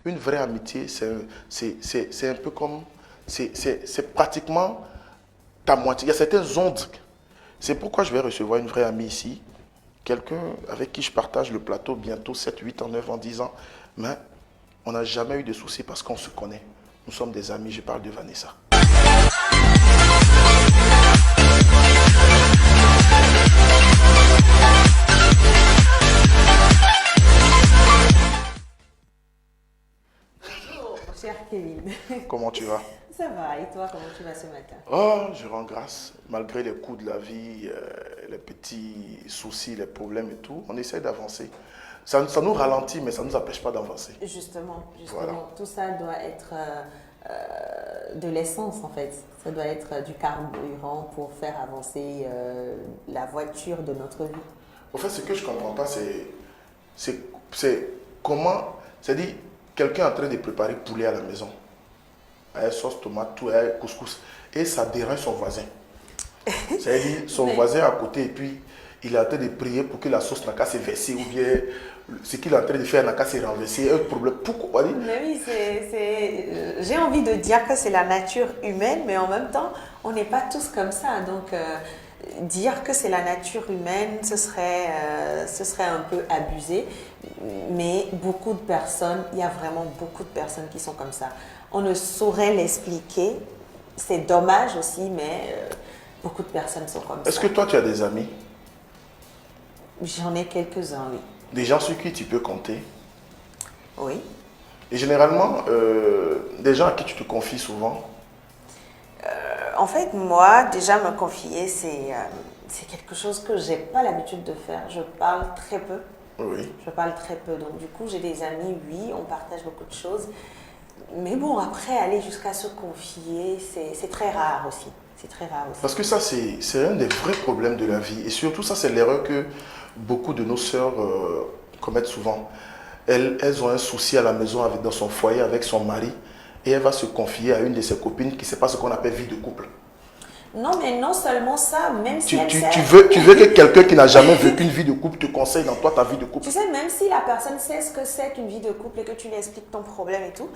une vraie amitié, c'est un peu comme, c'est pratiquement ta moitié. Il y a certaines ondes. C'est pourquoi je vais recevoir une vraie amie ici, quelqu'un avec qui je partage le plateau bientôt 7, 8 ans, 9 ans, 10 ans. Mais on n'a jamais eu de soucis parce qu'on se connaît. Nous sommes des amis, je parle de Vanessa. Cher Kevin. Comment tu vas? Ça va, et toi, comment tu vas ce matin? Oh, je rends grâce. Malgré les coups de la vie, les petits soucis, les problèmes et tout, on essaie d'avancer. Ça nous ralentit, mais ça ne nous empêche pas d'avancer. Justement, Voilà. tout ça doit être de l'essence en fait. Ça doit être du carburant pour faire avancer la voiture de notre vie. En fait, ce que je ne comprends pas, c'est comment, c'est-à-dire, quelqu'un est en train de préparer poulet à la maison, avec sauce tomate, tout, avec couscous, et ça dérange son voisin. C'est-à-dire, son voisin à côté, et puis il est en train de prier pour que la sauce n'a qu'à se verser, ou bien ce qu'il est en train de faire n'a qu'à se renverser. Un problème. Pourquoi? Mais oui, j'ai envie de dire que c'est la nature humaine, mais en même temps, on n'est pas tous comme ça. Donc, dire que c'est la nature humaine, ce serait un peu abusé. Mais beaucoup de personnes, il y a vraiment beaucoup de personnes qui sont comme ça. On ne saurait l'expliquer. C'est dommage aussi, mais beaucoup de personnes sont comme ça. Est-ce que toi, tu as des amis? J'en ai quelques-uns, oui. Des gens sur qui tu peux compter? Oui. Et généralement, des gens à qui tu te confies souvent? En fait, moi, déjà me confier, c'est quelque chose que j'ai pas l'habitude de faire. Je parle très peu. Oui. Je parle très peu. Donc, du coup, j'ai des amis, oui, on partage beaucoup de choses. Mais bon, après, aller jusqu'à se confier, c'est très rare aussi. C'est très rare aussi. Parce que ça, c'est un des vrais problèmes de la vie. Et surtout, ça, c'est l'erreur que beaucoup de nos sœurs commettent souvent. Elles ont un souci à la maison, dans son foyer, avec son mari. Et elle va se confier à une de ses copines qui ne sait pas ce qu'on appelle vie de couple. Non, mais non seulement ça, même si tu veux que quelqu'un qui n'a jamais vécu une vie de couple te conseille dans toi ta vie de couple. Tu sais, même si la personne sait ce que c'est qu'une vie de couple et que tu lui expliques ton problème et tout,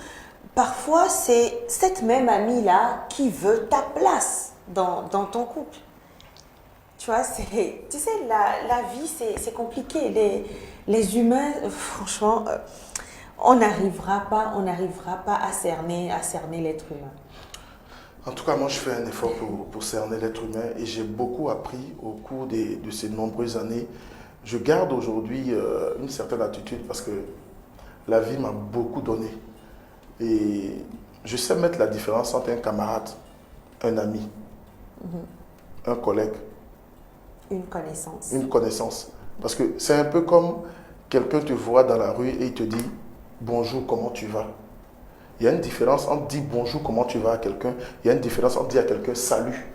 parfois c'est cette même amie-là qui veut ta place dans ton couple. Tu vois, tu sais, la vie c'est compliqué. Les humains, franchement, on n'arrivera pas à cerner l'être humain. En tout cas, moi, je fais un effort pour cerner l'être humain et j'ai beaucoup appris au cours de ces nombreuses années. Je garde aujourd'hui une certaine attitude parce que la vie m'a beaucoup donné. Et je sais mettre la différence entre un camarade, un ami, un collègue. Une connaissance. Une connaissance. Parce que c'est un peu comme quelqu'un te voit dans la rue et il te dit « Bonjour, comment tu vas ?» Il y a une différence entre dire bonjour, comment tu vas à quelqu'un. Il y a une différence entre dire à quelqu'un salut.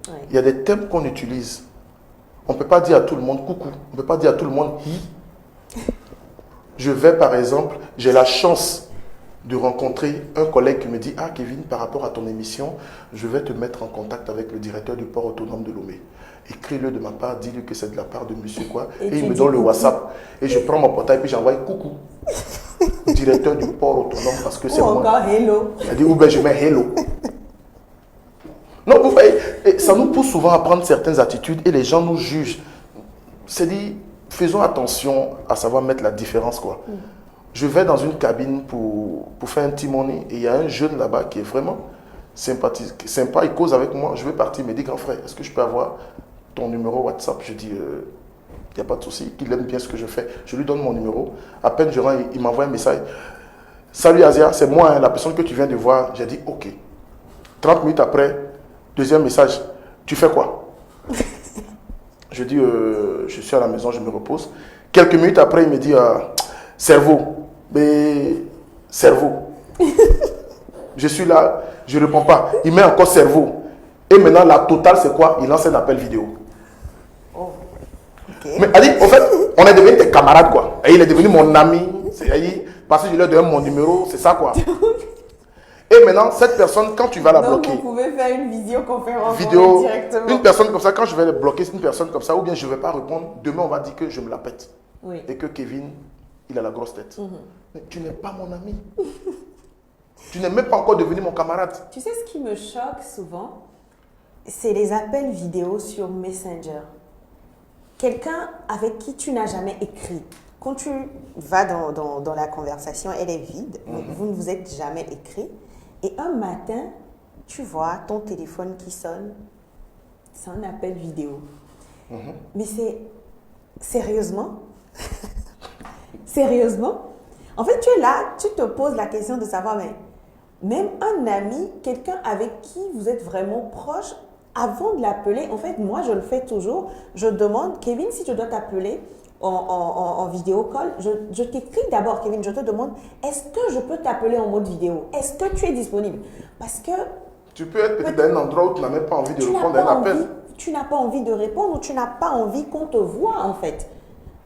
Oui. Il y a des termes qu'on utilise. On ne peut pas dire à tout le monde coucou. On ne peut pas dire à tout le monde hi. Je vais par exemple, j'ai la chance de rencontrer un collègue qui me dit « Ah Kevin, par rapport à ton émission, je vais te mettre en contact avec le directeur du port autonome de Lomé. Écris-le de ma part, dis-lui que c'est de la part de monsieur quoi. » Et il me donne le WhatsApp. Et je prends mon portail et puis j'envoie coucou. Directeur du port autonome parce que c'est moi. Ou encore hello. Il a dit, ou bien je mets hello. Non, vous voyez, ça nous pousse souvent à prendre certaines attitudes et les gens nous jugent. C'est dit, faisons attention à savoir mettre la différence, quoi. Je vais dans une cabine pour faire un petit money et il y a un jeune là-bas qui est vraiment sympathique, sympa, il cause avec moi. Je vais partir, il me dit, grand frère, est-ce que je peux avoir ton numéro WhatsApp? Je dis, il n'y a pas de souci, qu'il aime bien ce que je fais. Je lui donne mon numéro. À peine je rentre, il m'envoie un message. Salut Asia, c'est moi, hein, la personne que tu viens de voir. J'ai dit, ok. 30 minutes après, deuxième message. Tu fais quoi? Je dis, je suis à la maison, je me repose. Quelques minutes après, il me dit, cerveau. Mais cerveau. Je suis là, je ne réponds pas. Il met encore cerveau. Et maintenant, la totale, c'est quoi? Il lance un appel vidéo. Okay. Mais en fait, on est devenus des camarades, quoi. Et il est devenu mon ami. Parce que je lui ai donné mon numéro, c'est ça, quoi. Et maintenant, cette personne, quand tu vas la bloquer... Donc, vous pouvez faire une visioconférence directement. Une personne comme ça, quand je vais bloquer une personne comme ça, ou bien je ne vais pas répondre, demain, on va dire que je me la pète. Oui. Et que Kevin il a la grosse tête. Mais tu n'es pas mon ami. Tu n'es même pas encore devenu mon camarade. Tu sais ce qui me choque souvent? C'est les appels vidéo sur Messenger. Quelqu'un avec qui tu n'as jamais écrit. Quand tu vas dans la conversation, elle est vide, vous ne vous êtes jamais écrit. Et un matin, tu vois ton téléphone qui sonne, c'est un appel vidéo. Mais c'est sérieusement? Sérieusement? En fait, tu es là, tu te poses la question de savoir, mais même un ami, quelqu'un avec qui vous êtes vraiment proche, avant de l'appeler, en fait, moi, je le fais toujours. Je demande, Kevin, si je dois t'appeler en vidéo call, je t'écris d'abord, Kevin, je te demande, est-ce que je peux t'appeler en mode vidéo? Est-ce que tu es disponible? Parce que... Tu peux être peut-être dans un endroit où tu n'as même pas envie de répondre à un appel. Tu n'as pas envie de répondre ou tu n'as pas envie qu'on te voit, en fait.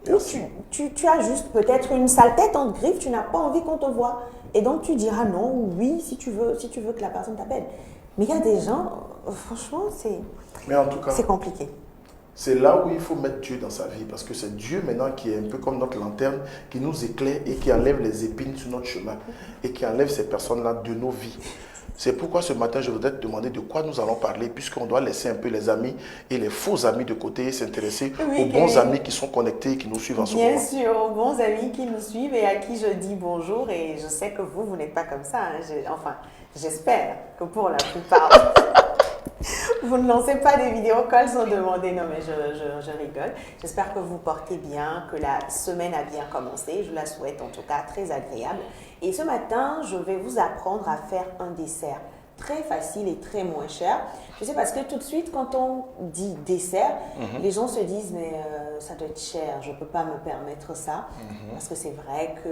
Tu as juste peut-être une sale tête en griffe, tu n'as pas envie qu'on te voit. Et donc, tu diras non ou oui si tu veux que la personne t'appelle. Mais il y a des gens, franchement, c'est compliqué. C'est là où il faut mettre Dieu dans sa vie, parce que c'est Dieu maintenant qui est un peu comme notre lanterne, qui nous éclaire et qui enlève les épines sur notre chemin et qui enlève ces personnes-là de nos vies. C'est pourquoi ce matin, je voudrais te demander de quoi nous allons parler, puisqu'on doit laisser un peu les amis et les faux amis de côté et s'intéresser aux bons amis qui sont connectés et qui nous suivent en ce moment. Bien sûr, aux bons amis qui nous suivent et à qui je dis bonjour. Et je sais que vous n'êtes pas comme ça. Enfin, j'espère que pour la plupart, vous ne lancez pas des vidéocalls sans demander. Non, mais je rigole. J'espère que vous portez bien, que la semaine a bien commencé. Je la souhaite en tout cas très agréable. Et ce matin, je vais vous apprendre à faire un dessert très facile et très moins cher. Je sais parce que tout de suite, quand on dit dessert, les gens se disent mais ça doit être cher, je ne peux pas me permettre ça. Parce que c'est vrai que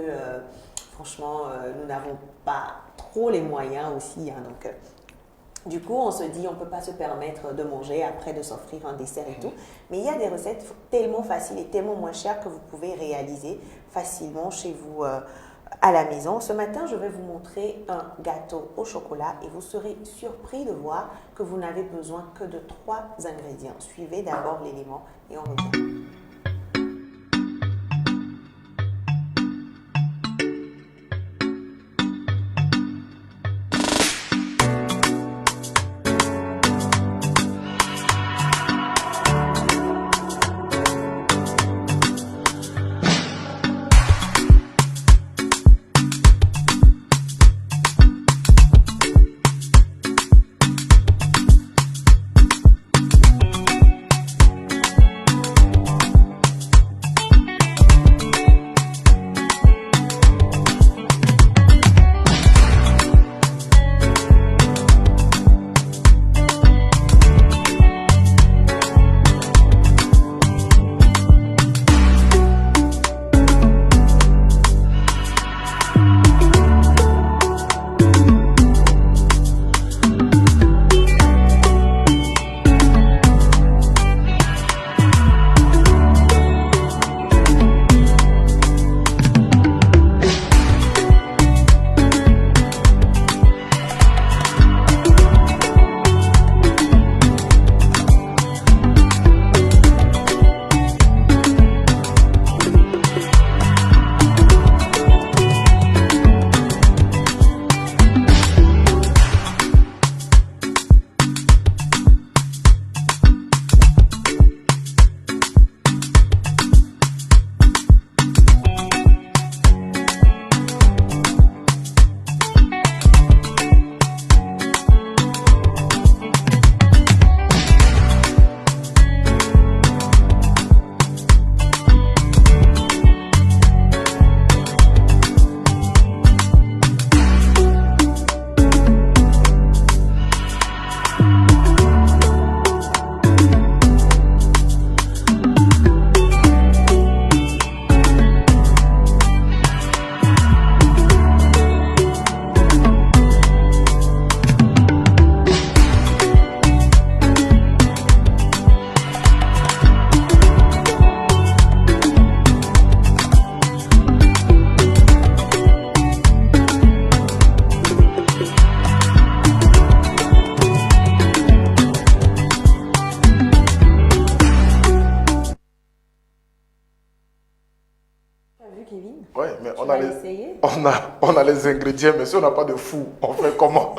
franchement, nous n'avons pas trop les moyens aussi. Donc, du coup, on se dit on ne peut pas se permettre de manger après de s'offrir un dessert et tout. Mais il y a des recettes tellement faciles et tellement moins chères que vous pouvez réaliser facilement chez vous à la maison. Ce matin, je vais vous montrer un gâteau au chocolat et vous serez surpris de voir que vous n'avez besoin que de 3 ingrédients. Suivez d'abord l'élément et on revient. va l'essayer. On a les ingrédients, mais si on n'a pas de four, on fait comment?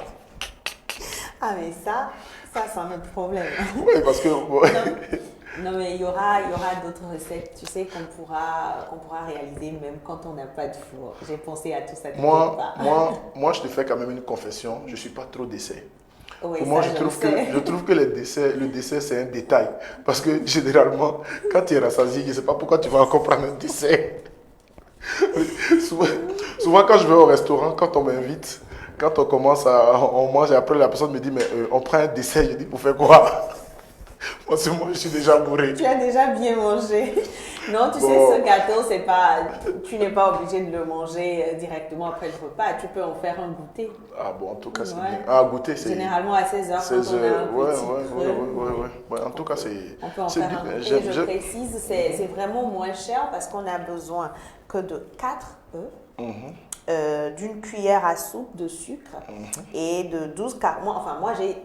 Ah, mais ça c'est un autre problème. Oui, parce que... Non, mais il y aura d'autres recettes, tu sais, qu'on pourra réaliser même quand on n'a pas de four. J'ai pensé à tout ça. Moi, je te fais quand même une confession. Je ne suis pas trop dessert. Oui, Pour moi, je trouve que le dessert, c'est un détail. Parce que généralement, quand tu es rassasié, je ne sais pas pourquoi tu vas encore prendre un dessert. Souvent, quand je vais au restaurant, quand on m'invite, quand on mange et après la personne me dit, mais on prend un dessert, je dis, pour faire quoi? Parce que moi, je suis déjà bourré. Tu as déjà bien mangé. Non, tu sais, ce gâteau, tu n'es pas obligé de le manger directement après le repas. Tu peux en faire un goûter. Ah bon, en tout cas, c'est bien. Ah, goûter, c'est... Généralement à 16h, quand on a un petit creux. Ouais. En tout cas, c'est... On peut en faire un goûter. Je précise, c'est vraiment moins cher parce qu'on a besoin que de 4 œufs, d'une cuillère à soupe de sucre et de 12 carreaux. Moi, j'ai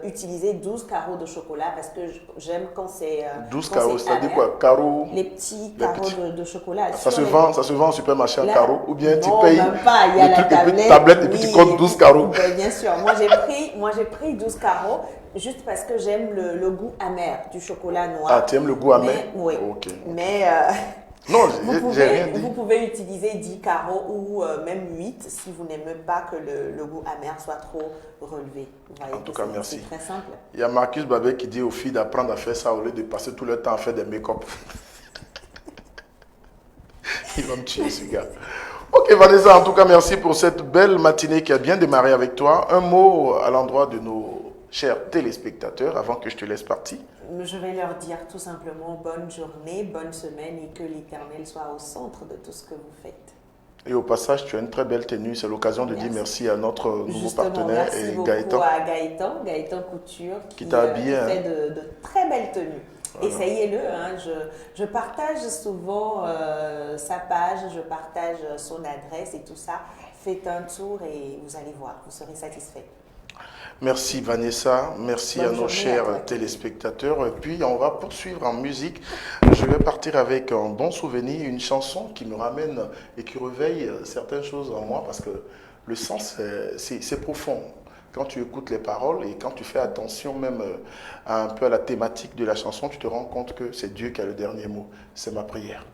utiliser 12 carreaux de chocolat parce que j'aime quand c'est 12 carreaux, c'est-à-dire quoi? Carreaux? Les petits carreaux de chocolat. Ça se vend au supermarché en carreaux ou bien tu non, payes même pas. Il y a la tablette et puis tu comptes 12 carreaux? Bien sûr. Moi, j'ai pris 12 carreaux juste parce que j'aime le goût amer du chocolat noir. Ah, tu aimes le goût amer? Oui. Okay. Mais non, j'ai rien dit. Vous pouvez utiliser 10 carreaux ou même 8 si vous n'aimez pas que le goût amer soit trop relevé. Vous voyez, en tout cas, merci. C'est très simple. Il y a Marcus Babet qui dit aux filles d'apprendre à faire ça au lieu de passer tout le temps à faire des make-up. Il va me tuer, ce gars. Ok, Vanessa, en tout cas, merci pour cette belle matinée qui a bien démarré avec toi. Un mot à l'endroit de nos chers téléspectateurs avant que je te laisse partir. Je vais leur dire tout simplement bonne journée, bonne semaine et que l'Éternel soit au centre de tout ce que vous faites. Et au passage, tu as une très belle tenue. C'est l'occasion de dire merci à notre nouveau partenaire merci et Gaëtan. À Gaëtan Couture qui t'a habillé, fait de très belles tenues. Voilà. Essayez-le. Je partage souvent sa page, je partage son adresse et tout ça. Faites un tour et vous allez voir, vous serez satisfait. Merci Vanessa, merci à nos chers téléspectateurs. Et puis on va poursuivre en musique. Je vais partir avec un bon souvenir, une chanson qui me ramène et qui réveille certaines choses en moi parce que le sens, c'est profond. Quand tu écoutes les paroles et quand tu fais attention même un peu à la thématique de la chanson, tu te rends compte que c'est Dieu qui a le dernier mot. C'est ma prière.